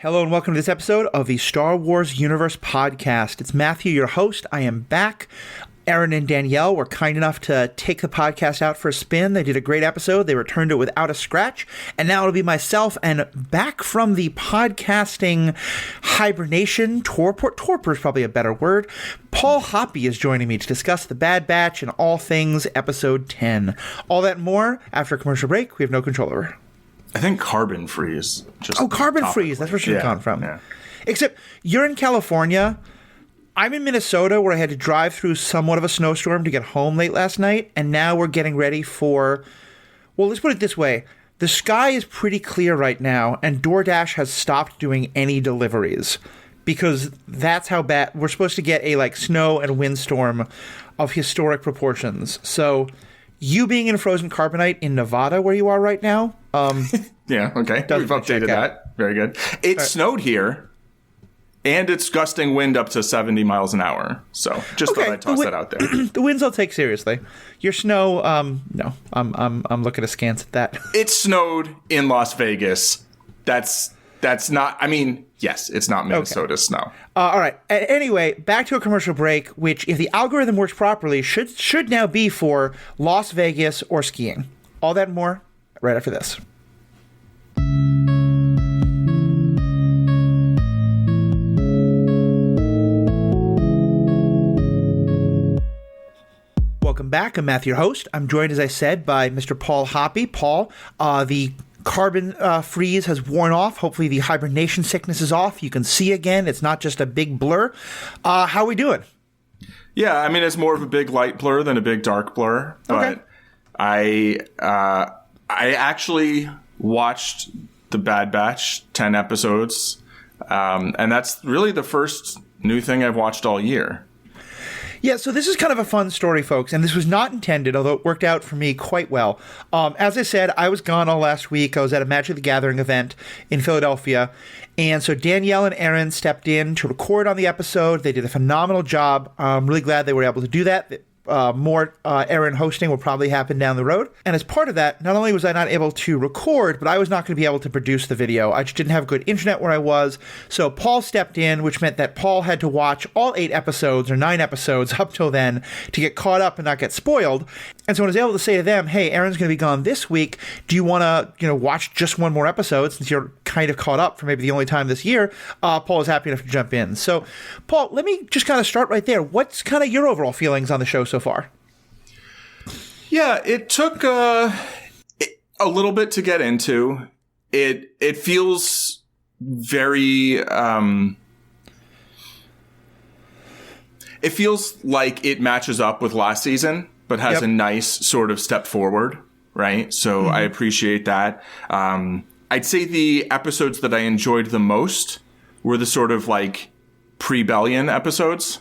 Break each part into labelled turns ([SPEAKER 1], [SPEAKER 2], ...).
[SPEAKER 1] Hello and welcome to this episode of the Star Wars Universe Podcast. It's Matthew, your host. I am back. Aaron and Danielle were kind enough to take the podcast out for a spin. They did a great episode. They returned it without a scratch. And now it'll be myself, and back from the podcasting hibernation, torpor is probably a better word, Paul Hoppe is joining me to discuss The Bad Batch and all things episode 10. All that and more after a commercial break we have no control over.
[SPEAKER 2] I think carbon freeze.
[SPEAKER 1] Carbon freeze. That's where it should have come from. Yeah. Except you're in California. I'm in Minnesota, where I had to drive through somewhat of a snowstorm to get home late last night. And now we're getting ready for, well, let's put it this way. The sky is pretty clear right now, and DoorDash has stopped doing any deliveries because that's how bad we're supposed to get a snow and windstorm of historic proportions. So you being in frozen carbonite in Nevada, where you are right now,
[SPEAKER 2] yeah, okay. We've updated that. Very good. It snowed here, and it's gusting wind up to 70 miles an hour. So just thought I'd toss that out there.
[SPEAKER 1] The winds I'll take seriously. Your snow, no. I'm looking askance at that.
[SPEAKER 2] It snowed in Las Vegas. That's not, yes, it's not Minnesota snow.
[SPEAKER 1] All right. Anyway, back to a commercial break, which, if the algorithm works properly, should now be for Las Vegas or skiing. All that and more right after this. Welcome back. I'm Matthew, your host. I'm joined, as I said, by Mr. Paul Hoppe. Paul, the carbon freeze has worn off. Hopefully the hibernation sickness is off. You can see again. It's not just a big blur. How are we doing?
[SPEAKER 2] Yeah, it's more of a big light blur than a big dark blur. But okay. I actually watched The Bad Batch, 10 episodes. And that's really the first new thing I've watched all year.
[SPEAKER 1] Yeah, so this is kind of a fun story, folks, and this was not intended, although it worked out for me quite well. As I said, I was gone all last week. I was at a Magic the Gathering event in Philadelphia, and so Danielle and Aaron stepped in to record on the episode. They did a phenomenal job. I'm really glad they were able to do that. More Aaron hosting will probably happen down the road. And as part of that, not only was I not able to record, but I was not going to be able to produce the video. I just didn't have good internet where I was. So Paul stepped in, which meant that Paul had to watch all 8 episodes or 9 episodes up till then to get caught up and not get spoiled. And so I was able to say to them, hey, Aaron's going to be gone this week. Do you want to, watch just one more episode since you're kind of caught up for maybe the only time this year? Paul was happy enough to jump in. So, Paul, let me just kind of start right there. What's kind of your overall feelings on the show so far?
[SPEAKER 2] Yeah, it took a little bit to get into. It feels very it feels like it matches up with last season, but has a nice sort of step forward, right? So I appreciate that. I'd say the episodes that I enjoyed the most were the sort of pre-Bellion episodes,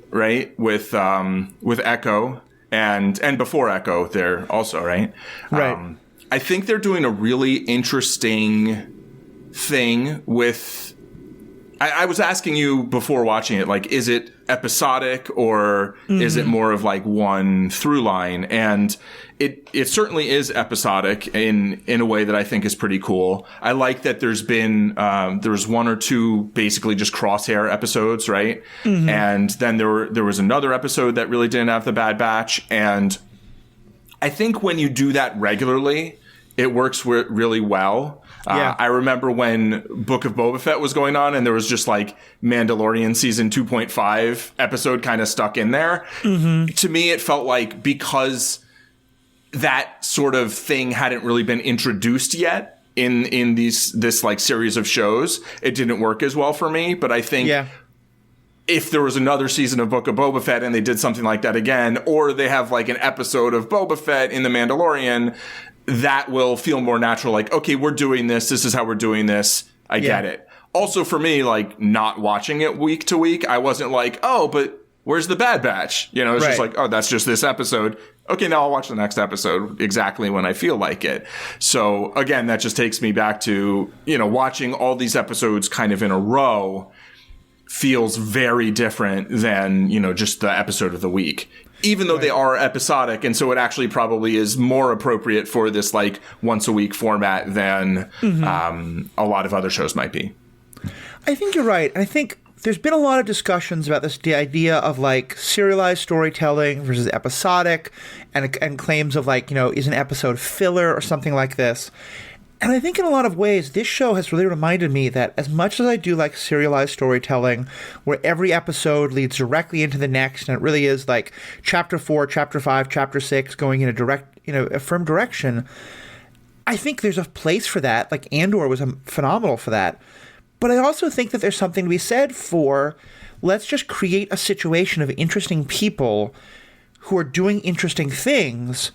[SPEAKER 2] right? With Echo and before Echo there also, right?
[SPEAKER 1] Right.
[SPEAKER 2] I think they're doing a really interesting thing with. I was asking you before watching it, is it episodic or is it more of one through line? And it certainly is episodic in a way that I think is pretty cool. I like that there's been, there's 1 or 2 basically just crosshair episodes, right? And then there was another episode that really didn't have the Bad Batch. And I think when you do that regularly, it works really well. I remember when Book of Boba Fett was going on and there was just Mandalorian season 2.5 episode kind of stuck in there. To me, it felt like because that sort of thing hadn't really been introduced yet in this series of shows, it didn't work as well for me. But I think if there was another season of Book of Boba Fett and they did something like that again, or they have an episode of Boba Fett in The Mandalorian, that will feel more natural. Okay, we're doing this. This is how we're doing this. I get it. Also, for me, not watching it week to week, I wasn't oh, but where's the Bad Batch? It's just oh, that's just this episode. Okay, now I'll watch the next episode exactly when I feel like it. So, again, that just takes me back to, watching all these episodes kind of in a row. feels very different than, just the episode of the week. Even though they are episodic, and so it actually probably is more appropriate for this like once a week format than a lot of other shows might be.
[SPEAKER 1] I think you're right. I think there's been a lot of discussions about the idea of like serialized storytelling versus episodic, and claims of like, is an episode filler or something like this. And I think in a lot of ways, this show has really reminded me that as much as I do like serialized storytelling, where every episode leads directly into the next, and it really is like chapter 4, chapter 5, chapter 6 going in a firm direction, I think there's a place for that. Like Andor was phenomenal for that. But I also think that there's something to be said for, let's just create a situation of interesting people who are doing interesting things.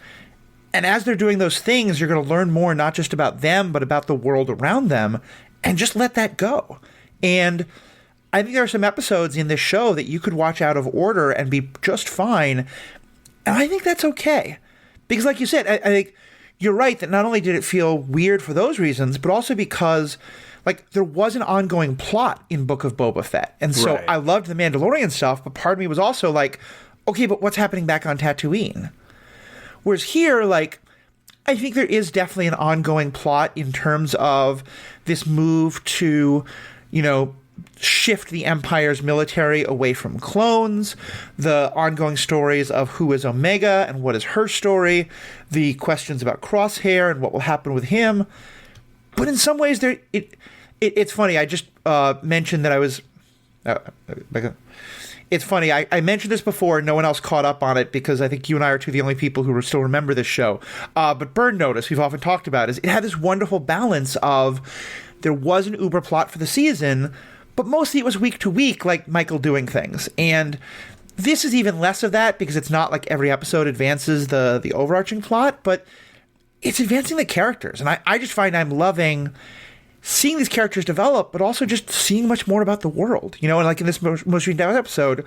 [SPEAKER 1] And as they're doing those things, you're going to learn more, not just about them, but about the world around them, and just let that go. And I think there are some episodes in this show that you could watch out of order and be just fine. And I think that's okay. Because like you said, I think you're right that not only did it feel weird for those reasons, but also because like there was an ongoing plot in Book of Boba Fett. And so I loved the Mandalorian stuff, but part of me was also like, okay, but what's happening back on Tatooine? Whereas here, like, I think there is definitely an ongoing plot in terms of this move to, shift the Empire's military away from clones, the ongoing stories of who is Omega and what is her story, the questions about Crosshair and what will happen with him. But in some ways, it's funny. I just mentioned that I was... It's funny, I mentioned this before, and no one else caught up on it because I think you and I are two of the only people who still remember this show. But Burn Notice, we've often talked about, is it had this wonderful balance of there was an uber plot for the season, but mostly it was week to week, like Michael doing things. And this is even less of that because it's not like every episode advances the overarching plot, but it's advancing the characters. And I just find I'm loving seeing these characters develop, but also just seeing much more about the world, and like in this most recent episode,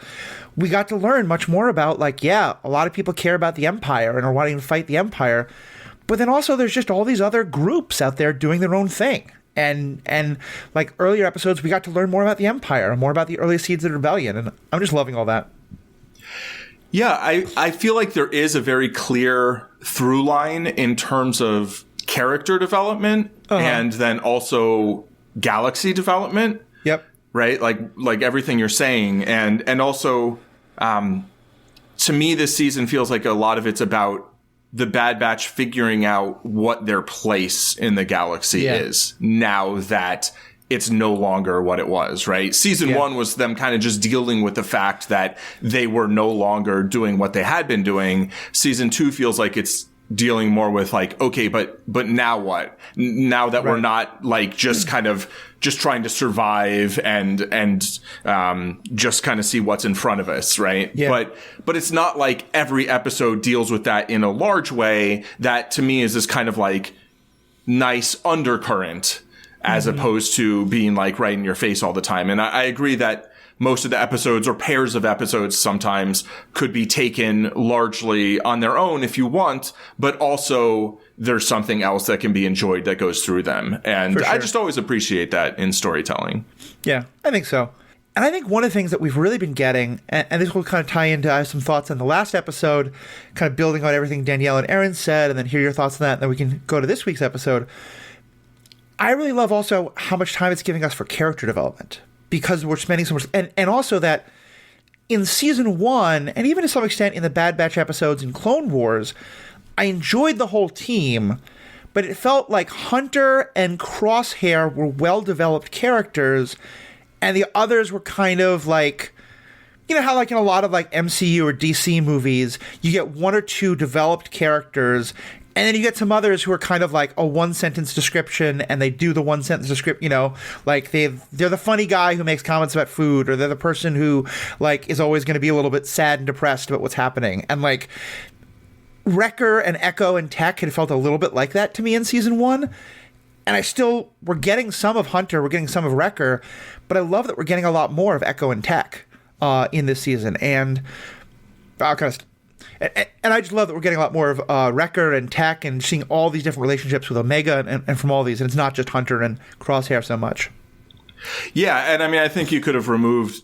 [SPEAKER 1] we got to learn much more about like, a lot of people care about the Empire and are wanting to fight the Empire, but then also there's just all these other groups out there doing their own thing. And like earlier episodes, we got to learn more about the Empire and more about the early seeds of the rebellion. And I'm just loving all that.
[SPEAKER 2] Yeah, I feel like there is a very clear through line in terms of character development and then also galaxy development.
[SPEAKER 1] Yep.
[SPEAKER 2] Right? Like everything you're saying. And also, to me, this season feels like a lot of it's about the Bad Batch figuring out what their place in the galaxy is now that it's no longer what it was, right? Season 1 was them kind of just dealing with the fact that they were no longer doing what they had been doing. Season 2 feels like it's dealing more with like, okay, but now what? Now that we're not like just kind of just trying to survive and just kind of see what's in front of us, right? Yeah. But it's not like every episode deals with that in a large way. That to me is this kind of like nice undercurrent as opposed to being like right in your face all the time. And I agree that most of the episodes or pairs of episodes sometimes could be taken largely on their own if you want, but also there's something else that can be enjoyed that goes through them. And I just always appreciate that in storytelling. Yeah,
[SPEAKER 1] I think so. And I think one of the things that we've really been getting, and this will kind of tie into, I have some thoughts on the last episode, kind of building on everything Danielle and Aaron said, and then hear your thoughts on that, and then we can go to this week's episode. I really love also how much time it's giving us for character development. Because we're spending so much, and also that in season 1, and even to some extent in the Bad Batch episodes in Clone Wars, I enjoyed the whole team, but it felt like Hunter and Crosshair were well-developed characters, and the others were kind of like, how like in a lot of like MCU or DC movies, you get one or two developed characters, and then you get some others who are kind of like a one-sentence description, and they do the one-sentence description, like they're the funny guy who makes comments about food, or they're the person who like is always going to be a little bit sad and depressed about what's happening. And like Wrecker and Echo and Tech had felt a little bit like that to me in season 1. And we're getting some of Hunter, we're getting some of Wrecker, but I love that we're getting a lot more of Echo and Tech in this season. And And I just love that we're getting a lot more of Wrecker and Tech and seeing all these different relationships with Omega and from all these. And it's not just Hunter and Crosshair so much.
[SPEAKER 2] Yeah, and I mean, I think you could have removed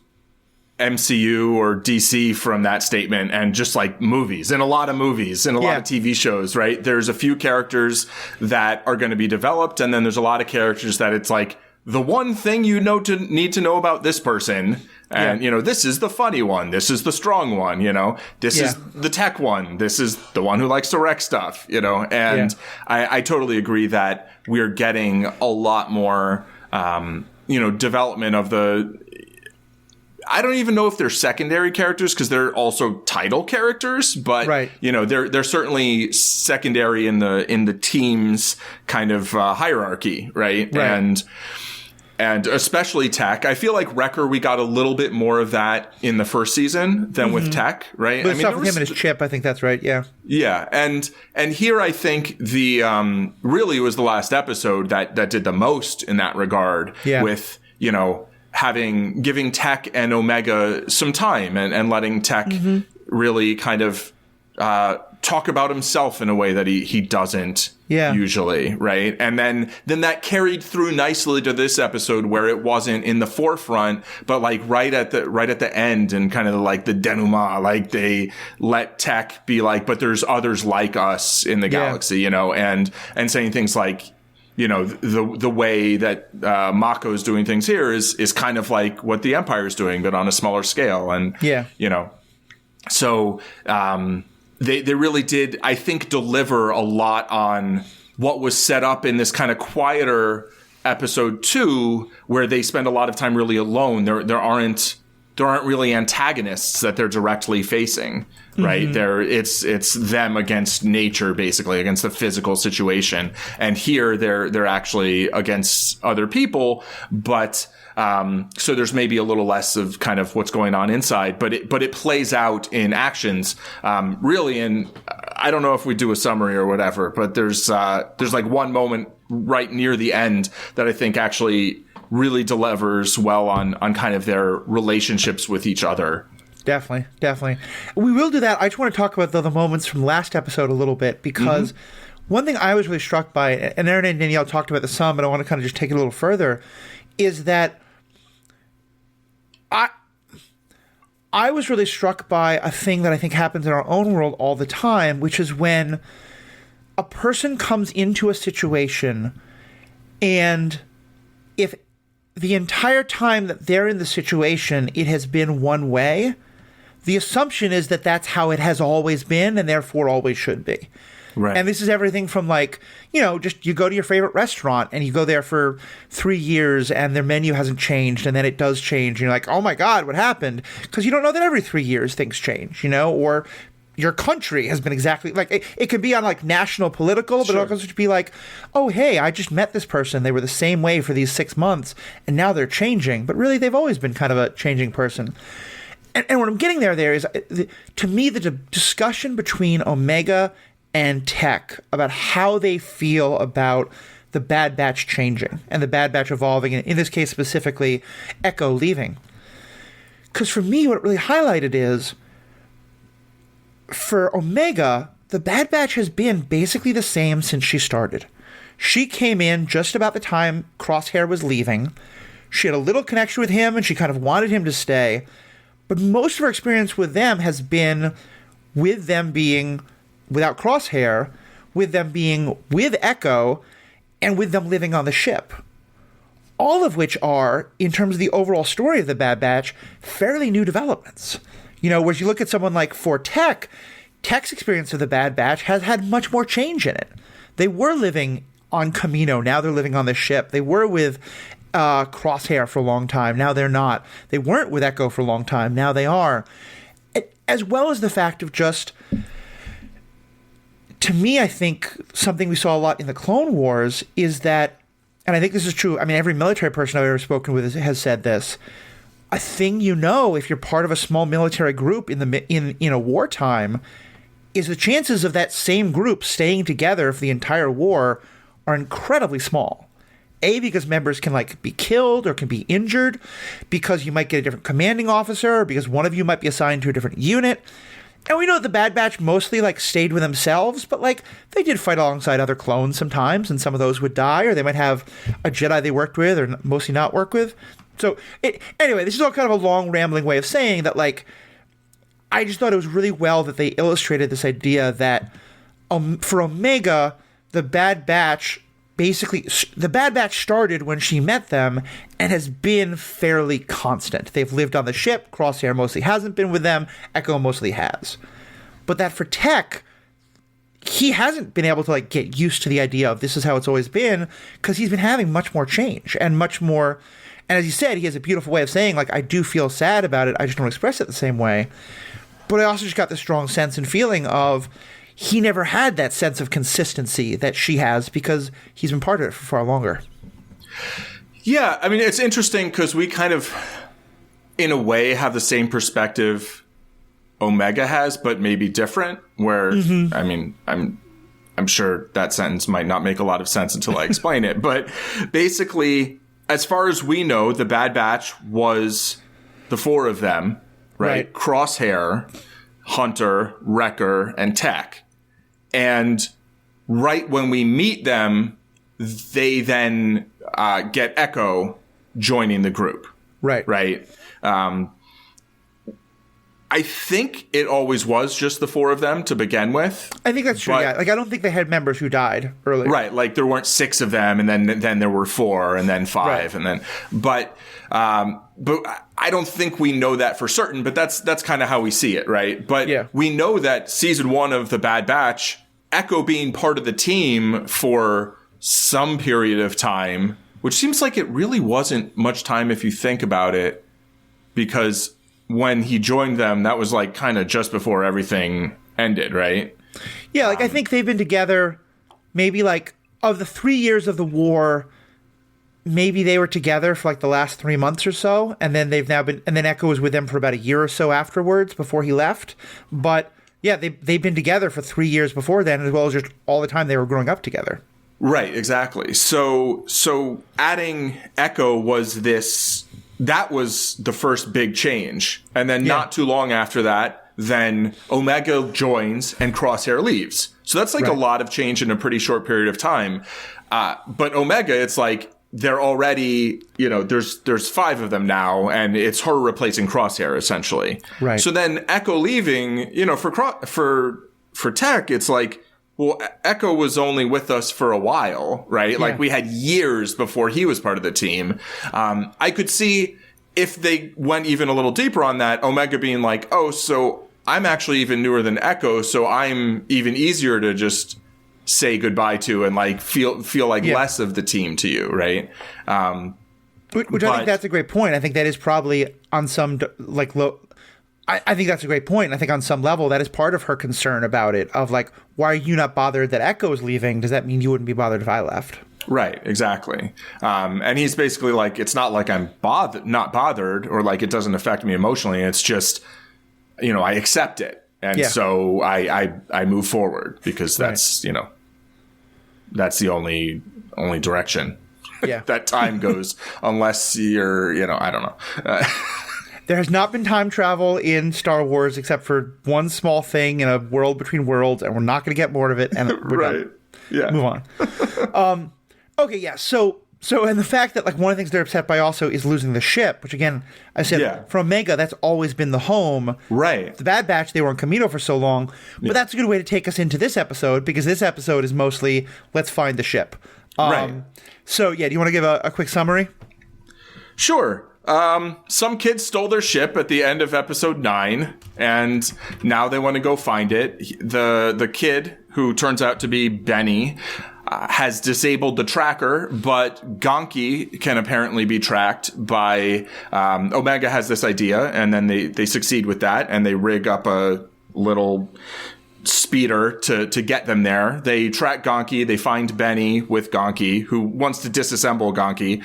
[SPEAKER 2] MCU or DC from that statement and just like movies, and a lot of movies and a lot of TV shows, right? There's a few characters that are going to be developed, and then there's a lot of characters that it's like the one thing you need to know about this person. And, you know, this is the funny one. This is the strong one, you know, this is the tech one. This is the one who likes to wreck stuff, you know, and I totally agree that we're getting a lot more, you know, development of I don't even know if they're secondary characters because they're also title characters, but you know, they're certainly secondary in the team's kind of hierarchy, right? And especially Tech. I feel like Wrecker, we got a little bit more of that in the first season than with Tech, right?
[SPEAKER 1] But stuff with him and his chip, I think that's right, yeah.
[SPEAKER 2] Yeah, and here I think the really was the last episode that did the most in that regard with, you know, giving Tech and Omega some time and letting Tech really kind of talk about himself in a way that he doesn't usually, right? And then that carried through nicely to this episode where it wasn't in the forefront, but like right at the end and kind of like the denouement, like they let Tech be like, but there's others like us in the galaxy, you know, and saying things like, you know, the way that Mako is doing things here is kind of like what the Empire is doing, but on a smaller scale. And, you know, so they really did, I think, deliver a lot on what was set up in this kind of quieter episode 2, where they spend a lot of time really alone. There aren't really antagonists that they're directly facing, right? It's them against nature, basically, against the physical situation. And here they're actually against other people, but so there's maybe a little less of kind of what's going on inside, but it plays out in actions, really. And I don't know if we do a summary or whatever, but there's like one moment right near the end that I think actually really delivers well on kind of their relationships with each other.
[SPEAKER 1] Definitely. We will do that. I just want to talk about the moments from last episode a little bit, because one thing I was really struck by, and Aaron and Danielle talked about this some, but I want to kind of just take it a little further, is that I was really struck by a thing that I think happens in our own world all the time, which is when a person comes into a situation and if the entire time that they're in the situation, it has been one way, the assumption is that that's how it has always been and therefore always should be. Right. And this is everything from, like, you know, just you go to your favorite restaurant and you go there for 3 years and their menu hasn't changed, and then it does change. And you're like, oh my God, what happened? Because you don't know that every 3 years things change, you know, or your country has been exactly like it could be on like national political, but it also could be like, oh, hey, I just met this person. They were the same way for these 6 months and now they're changing. But really, they've always been kind of a changing person. And what I'm getting there is, to me, the discussion between Omega and Tech about how they feel about the Bad Batch changing and the Bad Batch evolving, and in this case specifically, Echo leaving. Because for me, what it really highlighted is, for Omega, the Bad Batch has been basically the same since she started. She came in just about the time Crosshair was leaving. She had a little connection with him, and she kind of wanted him to stay. But most of her experience with them has been with them being without Crosshair, with them being with Echo, and with them living on the ship. All of which are, in terms of the overall story of the Bad Batch, fairly new developments. You know, whereas you look at someone like for Tech's experience of the Bad Batch has had much more change in it. They were living on Camino, now they're living on the ship. They were with Crosshair for a long time, now they're not. They weren't with Echo for a long time, now they are. As well as the fact of just, to me, I think something we saw a lot in the Clone Wars is that, and I think this is true, I mean, every military person I've ever spoken with has said this, a thing you know if you're part of a small military group in a wartime is the chances of that same group staying together for the entire war are incredibly small. A, because members can like be killed or can be injured, because you might get a different commanding officer, or because one of you might be assigned to a different unit. And we know that the Bad Batch mostly, like, stayed with themselves, but, like, they did fight alongside other clones sometimes, and some of those would die, or they might have a Jedi they worked with, or mostly not work with. So, anyway, this is all kind of a long, rambling way of saying that, like, I just thought it was really well that they illustrated this idea that for Omega, the Bad Batch started when she met them and has been fairly constant. They've lived on the ship. Crosshair mostly hasn't been with them. Echo mostly has. But that for Tech, he hasn't been able to, like, get used to the idea of this is how it's always been, because he's been having much more change and much more. And as you said, he has a beautiful way of saying, like, I do feel sad about it. I just don't express it the same way. But I also just got this strong sense and feeling of he never had that sense of consistency that she has because he's been part of it for far longer.
[SPEAKER 2] Yeah, I mean, it's interesting because we kind of, in a way, have the same perspective Omega has, but maybe different. Where, I mean, I'm sure that sentence might not make a lot of sense until I explain it. But basically, as far as we know, the Bad Batch was the four of them, right? Crosshair, Hunter, Wrecker, and Tech. And right when we meet them, they then get Echo joining the group. Right. I think it always was just the four of them to begin with.
[SPEAKER 1] I think that's true, yeah. Like, I don't think they had members who died earlier.
[SPEAKER 2] Right, like there weren't six of them, and then there were four, and then five, and then... But I don't think we know that for certain, but that's kind of how we see it, right? But we know that season 1 of The Bad Batch, Echo being part of the team for some period of time, which seems like it really wasn't much time if you think about it, because when he joined them, that was like kind of just before everything ended, right?
[SPEAKER 1] Yeah, like I think they've been together maybe like of the 3 years of the war, maybe they were together for like the last 3 months or so, and then and then Echo was with them for about a year or so afterwards before he left. But yeah, they've been together for 3 years before then, as well as just all the time they were growing up together.
[SPEAKER 2] Right, exactly. So adding Echo was that was the first big change. And then not too long after that, then Omega joins and Crosshair leaves. So that's like a lot of change in a pretty short period of time. But Omega, it's like they're already, there's 5 of them now, and it's her replacing Crosshair essentially. Right. So then Echo leaving, for Tech, it's like, well, Echo was only with us for a while, right? Yeah. Like we had years before he was part of the team. I could see if they went even a little deeper on that, Omega being like, oh, so I'm actually even newer than Echo, so I'm even easier to just say goodbye to and like feel like less of the team to you, right?
[SPEAKER 1] Which I think that's a great point. I think that is probably on some like low. I think that's a great point. I think on some level that is part of her concern about it, of like, why are you not bothered that Echo's leaving? Does that mean you wouldn't be bothered if I left?
[SPEAKER 2] Right, exactly. And he's basically like, it's not like I'm not bothered, or like it doesn't affect me emotionally. It's just, I accept it. And so I move forward because that's, that's the only direction that time goes, unless you're, I don't know.
[SPEAKER 1] There has not been time travel in Star Wars except for one small thing in a world between worlds, and we're not going to get more of it. And we're done. Yeah. Move on. Okay, yeah. So, and the fact that like one of the things they're upset by also is losing the ship, which again, I said for Omega, that's always been the home. Right. The Bad Batch, they were on Camino for so long, but that's a good way to take us into this episode, because this episode is mostly let's find the ship. Right. So yeah, do you want to give a quick summary?
[SPEAKER 2] Sure. Some kids stole their ship at the end of episode 9, and now they want to go find it. The kid, who turns out to be Benny, has disabled the tracker, but Gonki can apparently be tracked by, Omega has this idea, and then they succeed with that, and they rig up a little speeder to get them there. They track Gonki, they find Benny with Gonki, who wants to disassemble Gonki,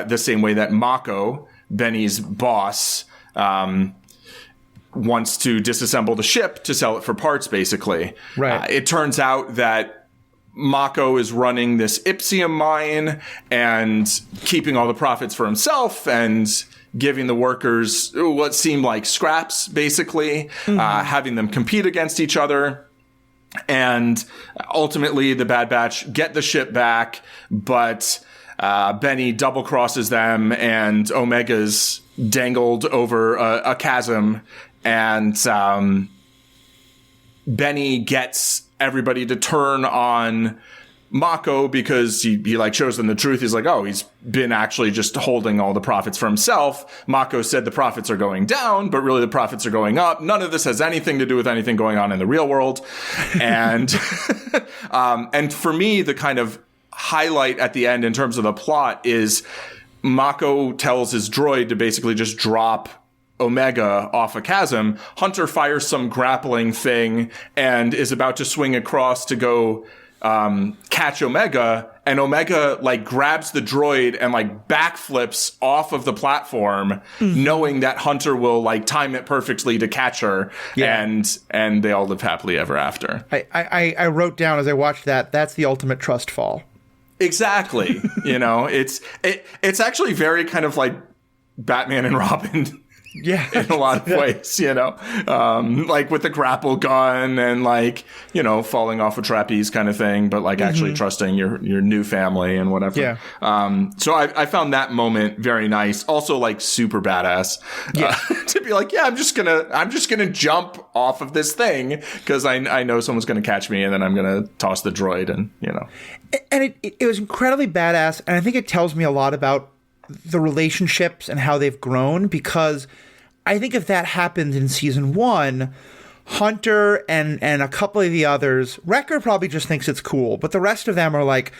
[SPEAKER 2] the same way that Mako, Benny's boss, wants to disassemble the ship to sell it for parts, basically. Right. It turns out that Mako is running this Ipsium mine and keeping all the profits for himself, and giving the workers what seemed like scraps, basically, having them compete against each other. And ultimately, the Bad Batch get the ship back, but Benny double crosses them, and Omega's dangled over a chasm, and Benny gets everybody to turn on Mako because he like shows them the truth. He's like, oh, he's been actually just holding all the profits for himself. Mako said the profits are going down, but really the profits are going up. None of this has anything to do with anything going on in the real world. And and for me, the kind of highlight at the end in terms of the plot is Mako tells his droid to basically just drop Omega off a chasm. Hunter fires some grappling thing and is about to swing across to go catch Omega, and Omega like grabs the droid and like backflips off of the platform, knowing that Hunter will like time it perfectly to catch her, and they all live happily ever after.
[SPEAKER 1] I wrote down as I watched that's the ultimate trust fall.
[SPEAKER 2] Exactly. It's actually very kind of like Batman and Robin.
[SPEAKER 1] Yeah.
[SPEAKER 2] In a lot of ways, like with the grapple gun and like, falling off a trapeze kind of thing, but like actually trusting your new family and whatever.
[SPEAKER 1] Yeah.
[SPEAKER 2] So I found that moment very nice. Also like super badass to be like, I'm just gonna jump off of this thing because I know someone's going to catch me and then I'm going to toss the droid and.
[SPEAKER 1] And it was incredibly badass. And I think it tells me a lot about the relationships and how they've grown, because I think if that happened in season 1, Hunter and a couple of the others, Wrecker probably just thinks it's cool, but the rest of them are like,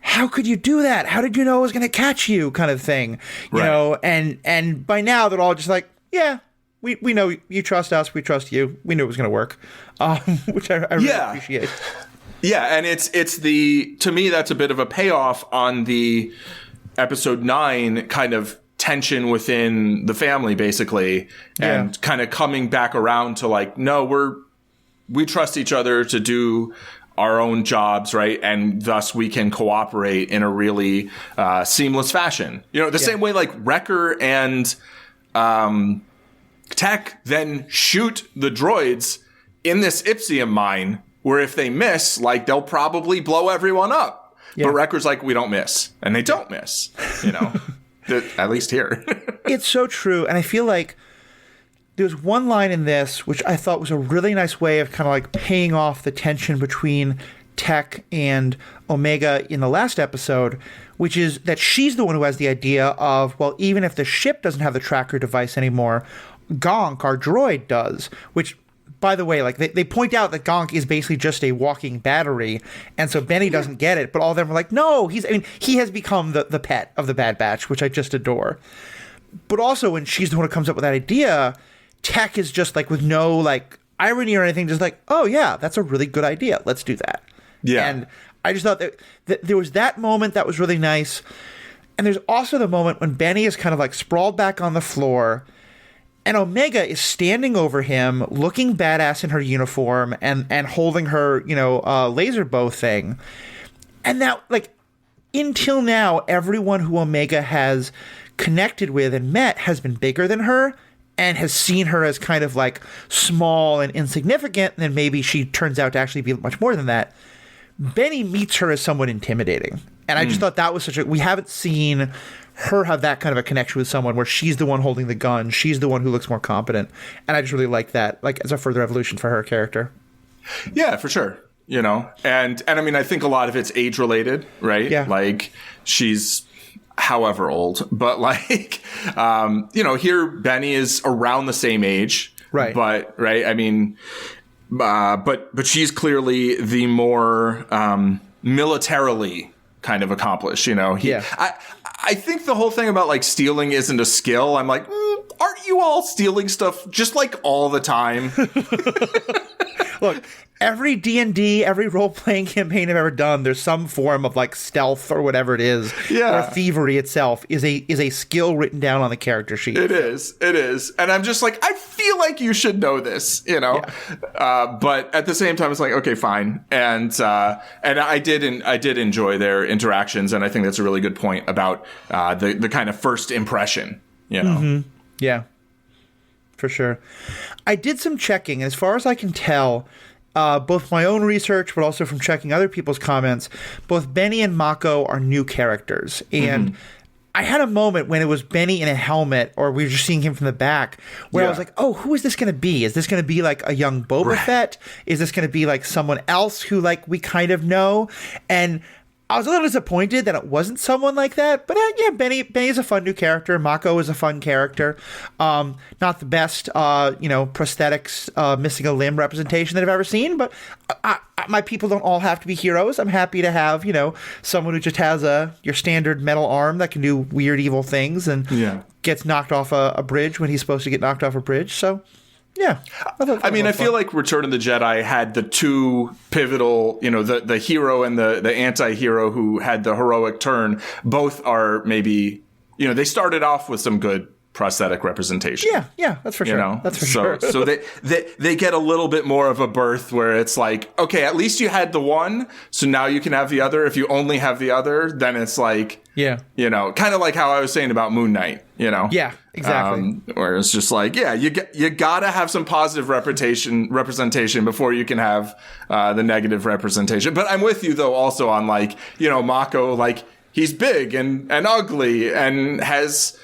[SPEAKER 1] how could you do that? How did you know it was going to catch you? Kind of thing, you know? And by now they're all just like, yeah, we know you trust us. We trust you. We knew it was going to work. Which I really appreciate.
[SPEAKER 2] Yeah. And it's to me, that's a bit of a payoff on the episode 9 kind of tension within the family, basically, and kind of coming back around to like, no, we trust each other to do our own jobs, right? And thus we can cooperate in a really seamless fashion. Same way like Wrecker and Tech then shoot the droids in this Ipsium mine, where if they miss, like they'll probably blow everyone up. Yeah. But Wrecker's like, we don't miss. And they don't miss, at least here.
[SPEAKER 1] It's so true. And I feel like there's one line in this which I thought was a really nice way of kind of like paying off the tension between Tech and Omega in the last episode, which is that she's the one who has the idea of, well, even if the ship doesn't have the tracker device anymore, Gonk, our droid, does, which... By the way, like they point out that Gonk is basically just a walking battery, and so Benny doesn't get it, but all of them are like, no, he has become the pet of the Bad Batch, which I just adore. But also when she's the one who comes up with that idea, Tech is just like with no like irony or anything, just like, oh yeah, that's a really good idea. Let's do that. Yeah. And I just thought that there was that moment that was really nice. And there's also the moment when Benny is kind of like sprawled back on the floor, and Omega is standing over him, looking badass in her uniform and holding her, laser bow thing. And that, like, until now, everyone who Omega has connected with and met has been bigger than her and has seen her as kind of, like, small and insignificant. And then maybe she turns out to actually be much more than that. Benny meets her as somewhat intimidating. And I just thought that was we haven't seen her have that kind of a connection with someone where she's the one holding the gun. She's the one who looks more competent. And I just really like that, like as a further evolution for her character.
[SPEAKER 2] Yeah, for sure. And I mean, I think a lot of it's age related, right?
[SPEAKER 1] Yeah.
[SPEAKER 2] Like she's however old, but like, here Benny is around the same age.
[SPEAKER 1] Right.
[SPEAKER 2] But, right. I mean, but she's clearly the more, militarily kind of accomplished, I think the whole thing about like stealing isn't a skill. I'm like, aren't you all stealing stuff just like all the time?
[SPEAKER 1] Look, every D&D, every role-playing campaign I've ever done, there's some form of like stealth or whatever it is.
[SPEAKER 2] Yeah.
[SPEAKER 1] Or thievery itself is a skill written down on the character sheet.
[SPEAKER 2] It is. And I'm just like, I feel like you should know this, Yeah. But at the same time, it's like, okay, fine. And I did enjoy their interactions. And I think that's a really good point about the kind of first impression, you know.
[SPEAKER 1] Yeah, for sure. I did some checking, and as far as I can tell, both my own research, but also from checking other people's comments, both Benny and Mako are new characters. And I had a moment when it was Benny in a helmet, or we were just seeing him from the back, where I was like, oh, who is this going to be? Is this going to be like a young Boba Fett? Is this going to be like someone else who like we kind of know? And I was a little disappointed that it wasn't someone like that, but yeah, Benny's a fun new character. Mako is a fun character. Not the best, prosthetics, missing a limb representation that I've ever seen, but my people don't all have to be heroes. I'm happy to have, someone who just has your standard metal arm that can do weird, evil things and gets knocked off a bridge when he's supposed to get knocked off a bridge. So, yeah. I
[SPEAKER 2] feel like Return of the Jedi had the two pivotal, the hero and the anti-hero who had the heroic turn. Both are maybe, they started off with some good prosthetic representation.
[SPEAKER 1] Yeah, that's for sure. That's for sure.
[SPEAKER 2] So they get a little bit more of a berth where it's like, okay, at least you had the one, so now you can have the other. If you only have the other, then it's like, kind of like how I was saying about Moon Knight,
[SPEAKER 1] Yeah, exactly.
[SPEAKER 2] Where it's just like, you gotta have some positive representation before you can have the negative representation. But I'm with you though also on like, Mako, like he's big and ugly and has,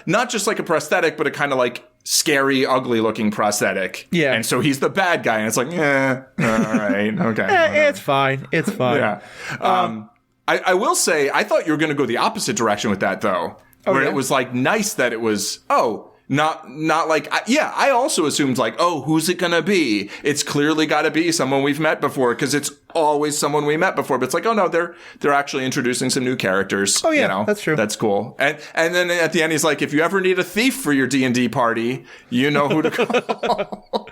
[SPEAKER 2] not just like a prosthetic, but a kind of like scary, ugly looking prosthetic. Yeah. And so he's the bad guy and it's like, all right. Okay.
[SPEAKER 1] It's fine. It's fine.
[SPEAKER 2] Yeah. I will say, I thought you were going to go the opposite direction with that, though. Where it was, like, nice that it was, not like, I also assumed, like, who's it going to be? It's clearly got to be someone we've met before, because it's always someone we met before. But it's like, no, they're actually introducing some new characters.
[SPEAKER 1] Oh, yeah, that's true.
[SPEAKER 2] That's cool. And then at the end, he's like, if you ever need a thief for your D&D party, you know who to call.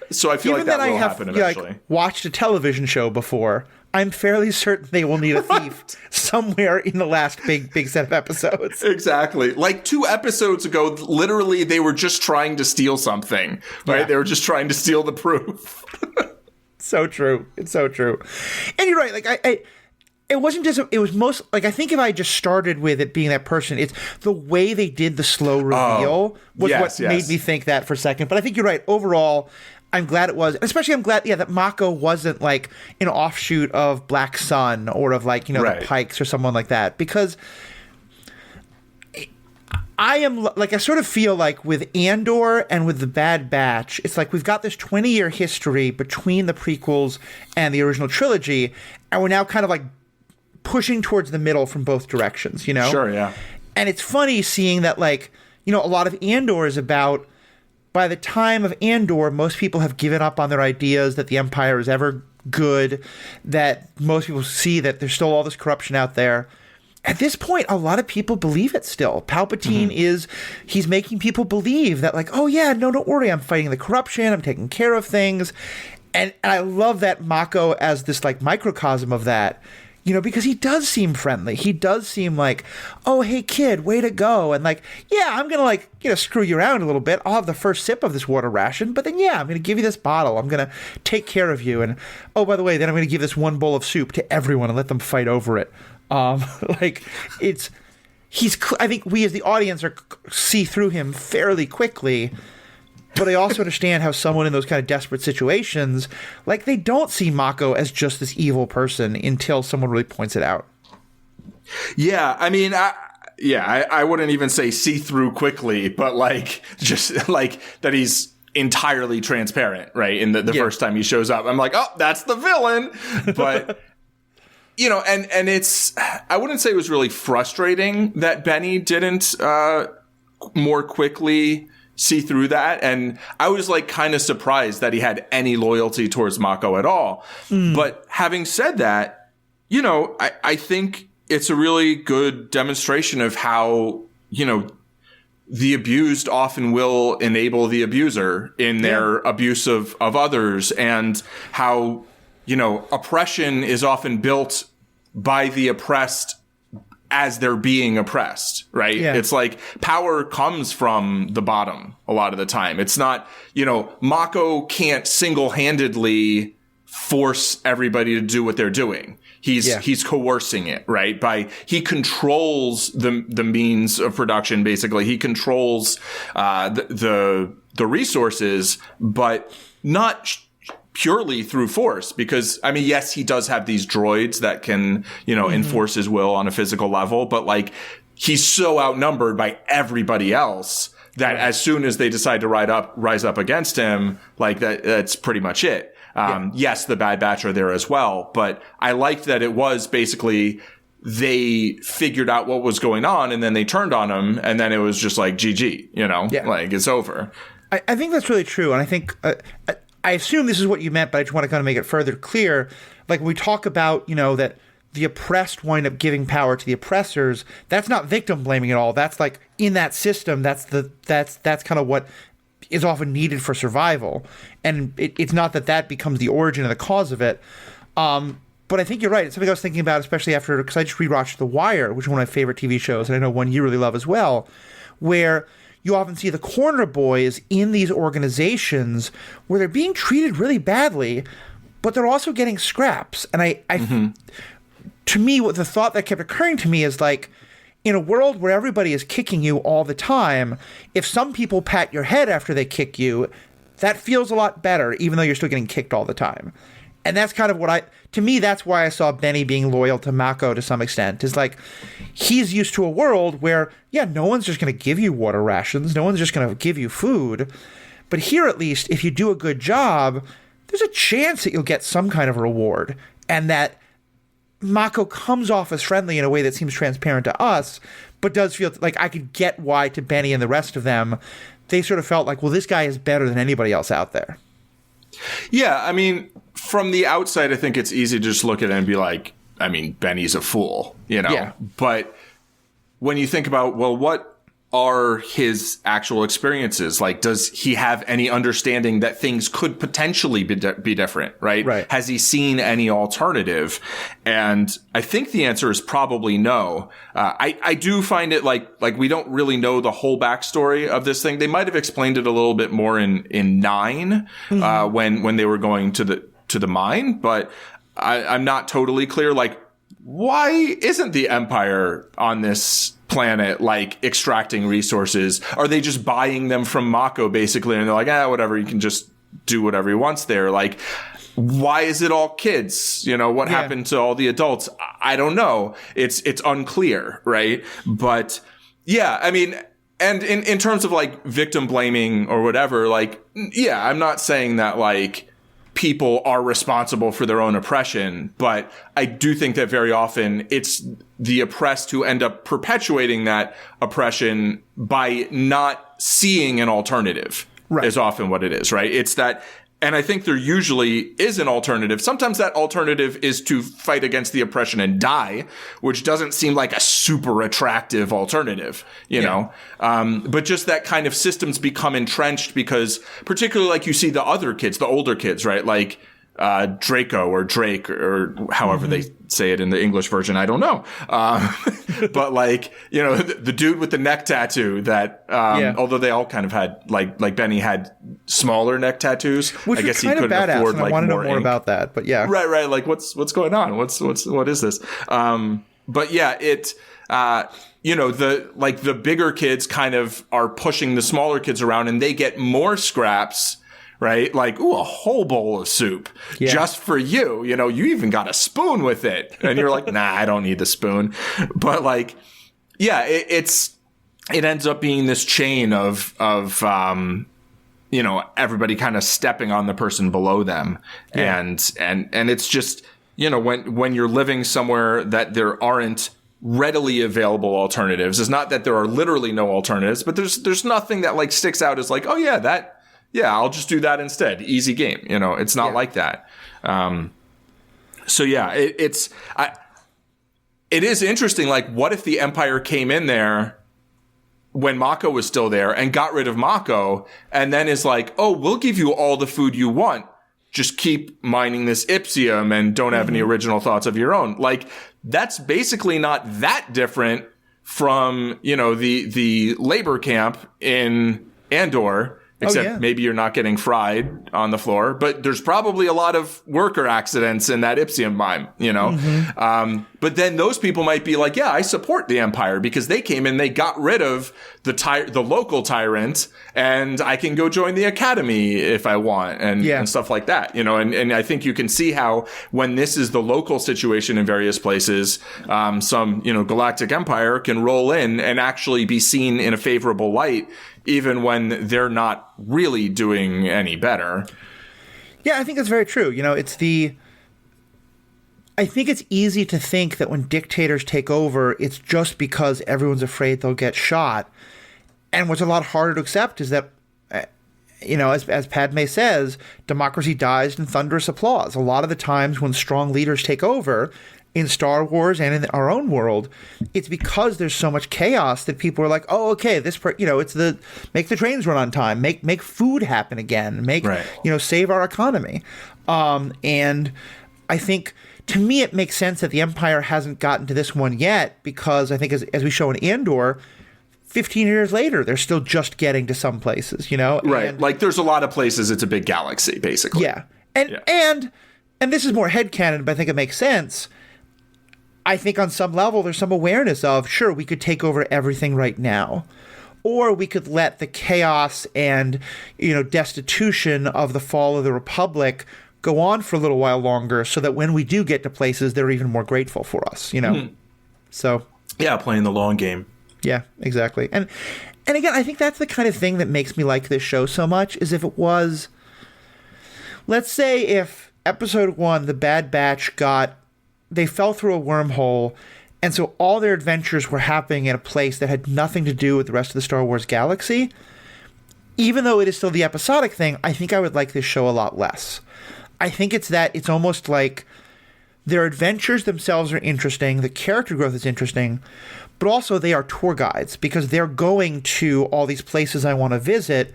[SPEAKER 2] So I feel like that will happen eventually.
[SPEAKER 1] Like, watched a television show before, I'm fairly certain they will need a thief somewhere in the last big set of episodes.
[SPEAKER 2] Exactly. Like 2 episodes ago, literally, they were just trying to steal something, right? Yeah. They were just trying to steal the proof.
[SPEAKER 1] So true. It's so true. And you're right. Like, it wasn't just, it was most, like, I think if I just started with it being that person, it's the way they did the slow reveal was what made me think that for a second. But I think you're right. Overall, I'm glad it was, especially I'm glad, that Mako wasn't like an offshoot of Black Sun or of like, the Pikes or someone like that. Because I sort of feel like with Andor and with the Bad Batch, it's like we've got this 20-year history between the prequels and the original trilogy, and we're now kind of like pushing towards the middle from both directions,
[SPEAKER 2] Sure, yeah.
[SPEAKER 1] And it's funny seeing that, like, a lot of Andor is about, by the time of Andor, most people have given up on their ideas that the Empire is ever good, that most people see that there's still all this corruption out there. At this point, a lot of people believe it still. Palpatine he's making people believe that, like, oh yeah, no, don't worry, I'm fighting the corruption, I'm taking care of things. And I love that Mako as this, like, microcosm of that. Because he does seem friendly. He does seem like, oh, hey, kid, way to go. And like, yeah, I'm going to like, screw you around a little bit. I'll have the first sip of this water ration. But then, I'm going to give you this bottle. I'm going to take care of you. And, oh, by the way, then I'm going to give this one bowl of soup to everyone and let them fight over it. I think we as the audience see through him fairly quickly. But I also understand how someone in those kind of desperate situations, like, they don't see Mako as just this evil person until someone really points it out.
[SPEAKER 2] Yeah, I mean, I wouldn't even say see through quickly, but like just like that he's entirely transparent, right? In the first time he shows up, I'm like, oh, that's the villain. But and it's, I wouldn't say it was really frustrating that Benny didn't more quickly see through that, and I was like kind of surprised that he had any loyalty towards Mako at all. But having said that, I think it's a really good demonstration of how the abused often will enable the abuser in their abuse of others, and how oppression is often built by the oppressed as they're being oppressed, right? Yeah. It's like power comes from the bottom a lot of the time. It's not, Mako can't single-handedly force everybody to do what they're doing. He's coercing it, right? He controls the means of production, basically. He controls the resources, but not purely through force, because I mean, yes, he does have these droids that can, enforce his will on a physical level, but like he's so outnumbered by everybody else that as soon as they decide to rise up against him, like that's pretty much it. Yes, the Bad Batch are there as well, but I liked that it was basically they figured out what was going on and then they turned on him, and then it was just like GG, like it's over.
[SPEAKER 1] I think that's really true, and I think I assume this is what you meant, but I just want to kind of make it further clear. Like when we talk about that the oppressed wind up giving power to the oppressors, that's not victim blaming at all. That's like in that system, that's kind of what is often needed for survival. And it's not that becomes the origin of the cause of it. But I think you're right. It's something I was thinking about, especially because I just rewatched The Wire, which is one of my favorite TV shows, and I know one you really love as well, where you often see the corner boys in these organizations where they're being treated really badly, but they're also getting scraps. And to me, what the thought that kept occurring to me is like, in a world where everybody is kicking you all the time, if some people pat your head after they kick you, that feels a lot better, even though you're still getting kicked all the time. And that's kind of to me, that's why I saw Benny being loyal to Mako to some extent, is like, he's used to a world where, no one's just going to give you water rations. No one's just going to give you food. But here, at least, if you do a good job, there's a chance that you'll get some kind of reward. And that Mako comes off as friendly in a way that seems transparent to us, but does feel like I could get why to Benny and the rest of them, they sort of felt like, well, this guy is better than anybody else out there.
[SPEAKER 2] Yeah, I mean, from the outside, I think it's easy to just look at it and be like, I mean, Benny's a fool,
[SPEAKER 1] Yeah.
[SPEAKER 2] But when you think about, well, what are his actual experiences? Like, does he have any understanding that things could potentially be different, right?
[SPEAKER 1] Right.
[SPEAKER 2] Has he seen any alternative? And I think the answer is probably no. I do find it like we don't really know the whole backstory of this thing. They might have explained it a little bit more in 9, when they were going to the mine, but I'm not totally clear. Like, why isn't the Empire on this planet like extracting resources? Are they just buying them from Mako basically, and they're like, whatever, you can just do whatever he wants there? Like, why is it all kids? What happened to all the adults? I don't know. It's unclear, right? But yeah, I mean, and in terms of like victim blaming or whatever, like, I'm not saying that like people are responsible for their own oppression, but I do think that very often it's the oppressed who end up perpetuating that oppression by not seeing an alternative. Right. Is often what it is, right? It's that, and I think there usually is an alternative. Sometimes that alternative is to fight against the oppression and die, which doesn't seem like a super attractive alternative, you know? But just that kind of systems become entrenched because particularly like you see the other kids, the older kids, right? Like, Draco or Drake or however they say it in the English version. I don't know. But like, the dude with the neck tattoo that, although they all kind of had like Benny had smaller neck tattoos.
[SPEAKER 1] Which I guess he couldn't afford like I want to know more about that, but yeah.
[SPEAKER 2] Right. Like what's going on? What is this? But yeah, the bigger kids kind of are pushing the smaller kids around and they get more scraps. Right? Like, a whole bowl of soup just for you. You even got a spoon with it. And you're like, nah, I don't need the spoon. But like, it ends up being this chain of everybody kind of stepping on the person below them. Yeah. And it's just, when you're living somewhere that there aren't readily available alternatives, it's not that there are literally no alternatives, but there's nothing that like sticks out as like, I'll just do that instead. Easy game. It's not like that. So yeah, it is interesting. Like, what if the Empire came in there when Mako was still there and got rid of Mako and then is like, oh, we'll give you all the food you want. Just keep mining this Ipsium and don't have any original thoughts of your own. Like, that's basically not that different from, the labor camp in Andor. Except maybe you're not getting fried on the floor, but there's probably a lot of worker accidents in that Ipsium mine, But then those people might be like, yeah, I support the Empire because they came in, they got rid of the local tyrant, and I can go join the Academy if I want, and stuff like that, and I think you can see how when this is the local situation in various places, some, Galactic Empire can roll in and actually be seen in a favorable light, even when they're not really doing any better.
[SPEAKER 1] Yeah, I think that's very true. I think it's easy to think that when dictators take over, it's just because everyone's afraid they'll get shot. And what's a lot harder to accept is that, as Padme says, democracy dies in thunderous applause. A lot of the times when strong leaders take over, in Star Wars and in our own world, it's because there's so much chaos that people are like, oh, okay, it's make the trains run on time, make food happen again, save our economy. And I think, to me, it makes sense that the Empire hasn't gotten to this one yet, because I think as we show in Andor, 15 years later, they're still just getting to some places,
[SPEAKER 2] Right.
[SPEAKER 1] And,
[SPEAKER 2] like there's a lot of places, it's a big galaxy, basically.
[SPEAKER 1] Yeah. And this is more headcanon, but I think it makes sense. I think on some level there's some awareness of, sure, we could take over everything right now. Or we could let the chaos and, destitution of the fall of the Republic go on for a little while longer, so that when we do get to places, they're even more grateful for us, So.
[SPEAKER 2] Yeah, playing the long game.
[SPEAKER 1] Yeah, exactly. And again, I think that's the kind of thing that makes me like this show so much, is if it was, let's say if episode 1, The Bad Batch they fell through a wormhole, and so all their adventures were happening in a place that had nothing to do with the rest of the Star Wars galaxy. Even though it is still the episodic thing, I think I would like this show a lot less. I think it's almost like their adventures themselves are interesting, the character growth is interesting, but also they are tour guides, because they're going to all these places I want to visit,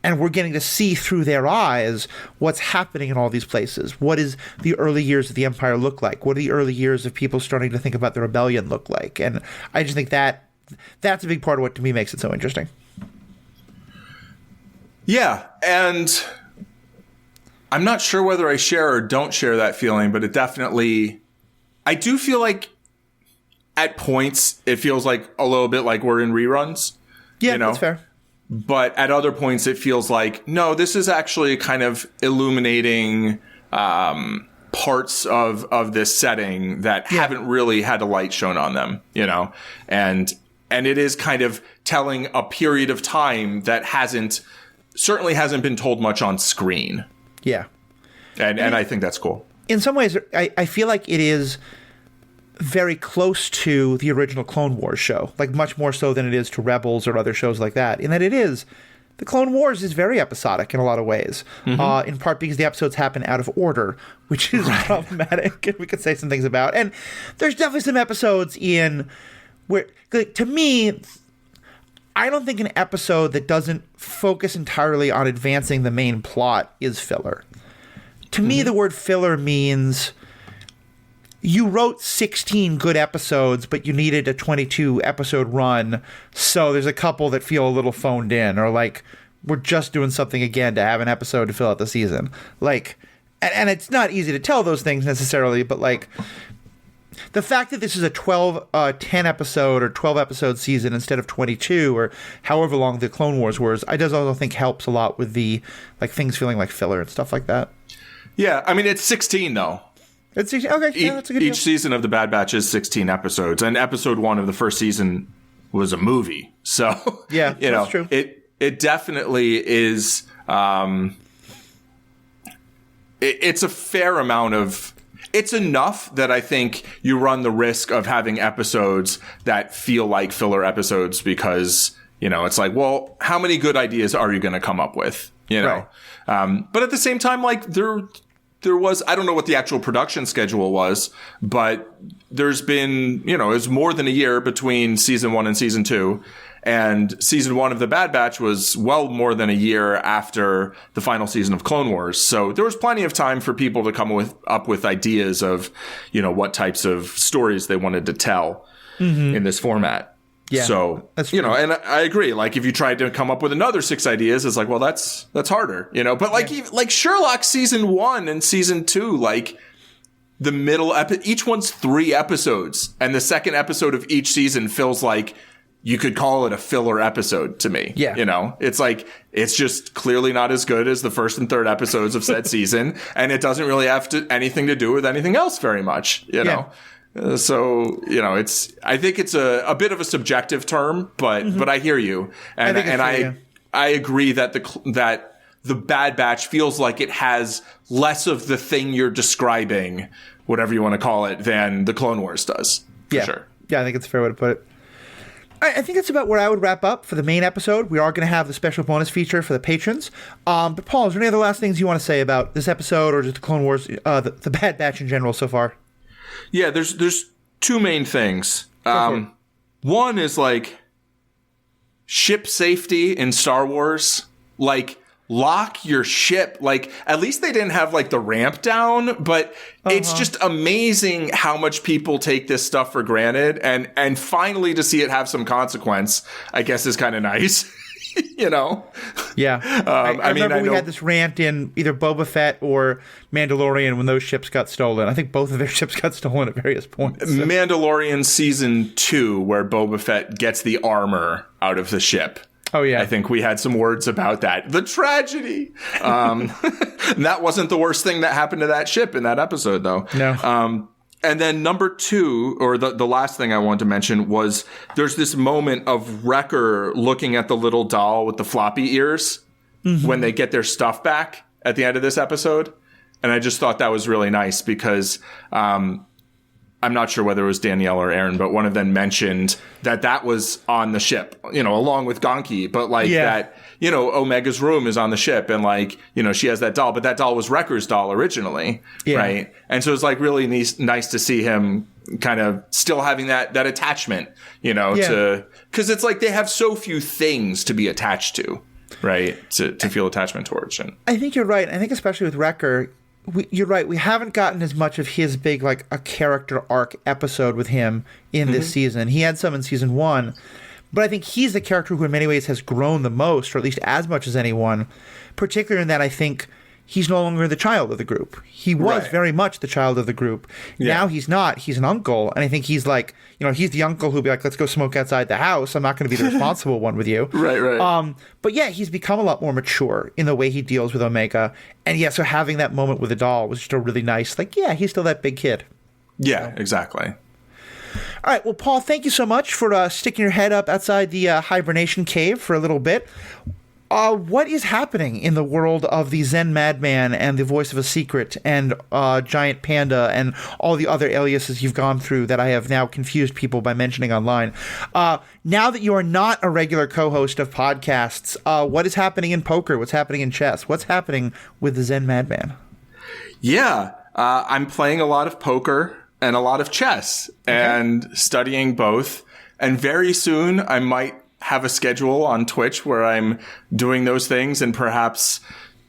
[SPEAKER 1] and we're getting to see through their eyes what's happening in all these places. What is the early years of the Empire look like? What do the early years of people starting to think about the rebellion look like? And I just think that's a big part of what, to me, makes it so interesting.
[SPEAKER 2] Yeah, and I'm not sure whether I share or don't share that feeling, but I do feel like at points it feels like a little bit like we're in reruns.
[SPEAKER 1] Yeah, that's fair.
[SPEAKER 2] But at other points, it feels like, no, this is actually kind of illuminating parts of this setting that haven't really had a light shown on them, and it is kind of telling a period of time that certainly hasn't been told much on screen.
[SPEAKER 1] Yeah.
[SPEAKER 2] And I think that's cool.
[SPEAKER 1] In some ways, I feel like it is very close to the original Clone Wars show, like much more so than it is to Rebels or other shows like that, in that the Clone Wars is very episodic in a lot of ways, in part because the episodes happen out of order, which is problematic, and we could say some things about. And there's definitely some episodes where, to me, I don't think an episode that doesn't focus entirely on advancing the main plot is filler. To me, the word filler means you wrote 16 good episodes, but you needed a 22 episode run, so there's a couple that feel a little phoned in, or like we're just doing something again to have an episode to fill out the season. Like, and it's not easy to tell those things necessarily, but like the fact that this is a 10 episode or 12 episode season instead of 22 or however long the Clone Wars was, I does also think helps a lot with the like things feeling like filler and stuff like that. Yeah,
[SPEAKER 2] I mean it's 16 though.
[SPEAKER 1] It's 16. Okay, yeah, that's a good deal.
[SPEAKER 2] Each season of The Bad Batch is 16 episodes, and episode 1 of the first season was a movie. So
[SPEAKER 1] yeah, that's true.
[SPEAKER 2] It definitely is. It's a fair amount of. It's enough that I think you run the risk of having episodes that feel like filler episodes because it's like, well, how many good ideas are you going to come up with? Right. But at the same time, like there was, I don't know what the actual production schedule was, but there's been, it was more than a year between season 1 and season 2. And season 1 of The Bad Batch was well more than a year after the final season of Clone Wars. So there was plenty of time for people to come up with ideas of, what types of stories they wanted to tell in this format.
[SPEAKER 1] Yeah,
[SPEAKER 2] so,
[SPEAKER 1] that's
[SPEAKER 2] you
[SPEAKER 1] true.
[SPEAKER 2] know, and I agree. Like, if you tried to come up with another 6 ideas, it's like, well, that's harder, you know? But, like, like Sherlock season 1 and season 2, like, the middle each one's 3 episodes. And the second episode of each season feels like you could call it a filler episode to me.
[SPEAKER 1] Yeah.
[SPEAKER 2] You know, it's like, it's just clearly not as good as the first and third episodes of said season. And it doesn't really have anything to do with anything else very much, you know? So, you know, I think it's a bit of a subjective term, but I hear you. And I agree that the Bad Batch feels like it has less of the thing you're describing, whatever you want to call it, than the Clone Wars does. For sure.
[SPEAKER 1] Yeah, I think it's a fair way to put it. I think that's about where I would wrap up for the main episode. We are going to have the special bonus feature for the patrons. But Paul, is there any other last things you want to say about this episode or just the Clone Wars, the Bad Batch in general so far?
[SPEAKER 2] Yeah, there's 2 main things. One is like ship safety in Star Wars. Like, lock your ship. Like, at least they didn't have like the ramp down, but it's just amazing how much people take this stuff for granted, and finally to see it have some consequence, I guess, is kind of nice. You know?
[SPEAKER 1] Yeah. I remember we had this rant in either Boba Fett or Mandalorian when those ships got stolen. I think both of their ships got stolen at various points. So.
[SPEAKER 2] Mandalorian season 2, where Boba Fett gets the armor out of the ship.
[SPEAKER 1] Oh, yeah.
[SPEAKER 2] I think we had some words about that. The tragedy. That wasn't the worst thing that happened to that ship in that episode, though.
[SPEAKER 1] No.
[SPEAKER 2] And then number 2, or the last thing I wanted to mention, was there's this moment of Wrecker looking at the little doll with the floppy ears when they get their stuff back at the end of this episode. And I just thought that was really nice because I'm not sure whether it was Danielle or Aaron, but one of them mentioned that was on the ship, you know, along with Gonki, but like that, you know, Omega's room is on the ship and like, you know, she has that doll, but that doll was Wrecker's doll originally. Right. And so it's like really nice to see him kind of still having that attachment, you know, cause it's like they have so few things to be attached to, right. To feel attachment towards. And
[SPEAKER 1] I think you're right. I think especially with Wrecker, you're right. We haven't gotten as much of his big, like, a character arc episode with him in this season. He had some in season 1, but I think he's the character who in many ways has grown the most, or at least as much as anyone, particularly in that I think he's no longer the child of the group. He was very much the child of the group. Now he's not. He's an uncle, and I think he's like, you know, he's the uncle who'll be like, let's go smoke outside the house. I'm not going to be the responsible one with you.
[SPEAKER 2] Right.
[SPEAKER 1] But yeah, he's become a lot more mature in the way he deals with Omega. And yeah, so having that moment with the doll was just a really nice, like, yeah, he's still that big kid.
[SPEAKER 2] Yeah, exactly.
[SPEAKER 1] All right. Well, Paul, thank you so much for sticking your head up outside the hibernation cave for a little bit. What is happening in the world of the ZenMadman and the Voice of a Secret and Giant Panda and all the other aliases you've gone through that I have now confused people by mentioning online? Now that you are not a regular co-host of podcasts, what is happening in poker? What's happening in chess? What's happening with the ZenMadman?
[SPEAKER 2] Yeah, I'm playing a lot of poker and a lot of chess and studying both. And very soon I might have a schedule on Twitch where I'm doing those things and perhaps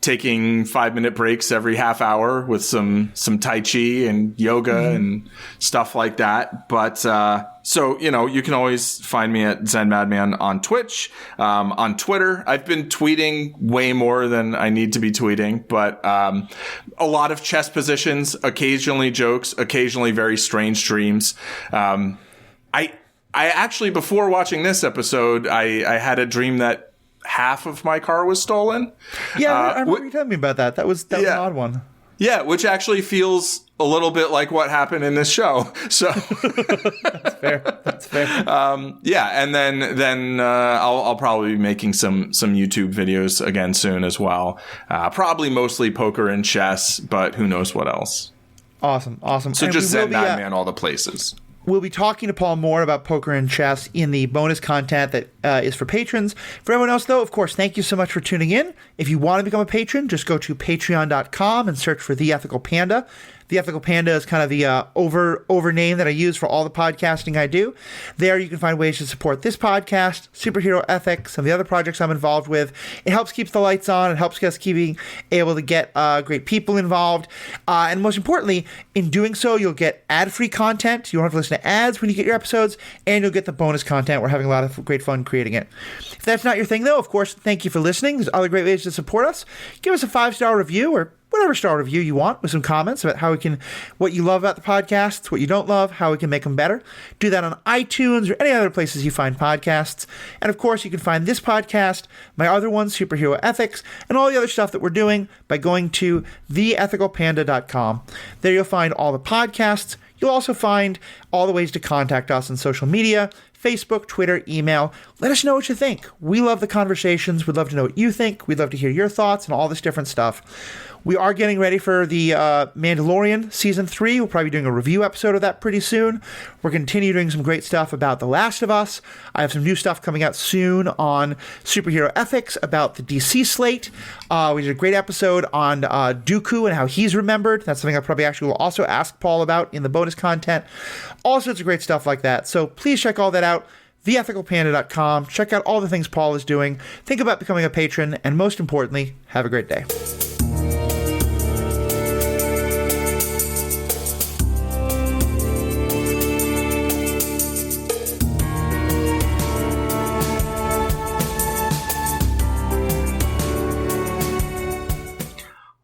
[SPEAKER 2] taking 5-minute breaks every half hour with some Tai Chi and yoga and stuff like that. But, so, you know, you can always find me at ZenMadman on Twitch, on Twitter. I've been tweeting way more than I need to be tweeting, but, a lot of chess positions, occasionally jokes, occasionally very strange streams. I actually, before watching this episode, I had a dream that half of my car was stolen.
[SPEAKER 1] Yeah, I remember you telling me about that. That was an odd one.
[SPEAKER 2] Yeah, which actually feels a little bit like what happened in this show. So
[SPEAKER 1] That's fair.
[SPEAKER 2] Yeah, and then I'll probably be making some YouTube videos again soon as well. Probably mostly poker and chess, but who knows what else.
[SPEAKER 1] Awesome.
[SPEAKER 2] So
[SPEAKER 1] and
[SPEAKER 2] just ZenMadman all the places.
[SPEAKER 1] We'll be talking to Paul more about poker and chess in the bonus content that is for patrons. For everyone else, though, of course, thank you so much for tuning in. If you want to become a patron, just go to patreon.com and search for The Ethical Panda. The Ethical Panda is kind of the over name that I use for all the podcasting I do. There you can find ways to support this podcast, Superhero Ethics, and the other projects I'm involved with. It helps keep the lights on. It helps us keeping able to get great people involved. And most importantly, in doing so, you'll get ad-free content. You don't have to listen to ads when you get your episodes, and you'll get the bonus content. We're having a lot of great fun creating it. If that's not your thing, though, of course, thank you for listening. There's other great ways to support us. Give us a 5-star review or whatever star review you want with some comments about what you love about the podcasts, what you don't love, how we can make them better. Do that on iTunes or any other places you find podcasts. And of course, you can find this podcast, my other one, Superhero Ethics, and all the other stuff that we're doing by going to theethicalpanda.com. There you'll find all the podcasts. You'll also find all the ways to contact us on social media, Facebook, Twitter, email. Let us know what you think. We love the conversations. We'd love to know what you think. We'd love to hear your thoughts and all this different stuff. We are getting ready for the Mandalorian Season 3. We'll probably be doing a review episode of that pretty soon. We're continuing doing some great stuff about The Last of Us. I have some new stuff coming out soon on superhero ethics about the DC slate. We did a great episode on Dooku and how he's remembered. That's something I probably actually will also ask Paul about in the bonus content. All sorts of great stuff like that. So please check all that out. theethicalpanda.com. Check out all the things Paul is doing. Think about becoming a patron. And most importantly, have a great day.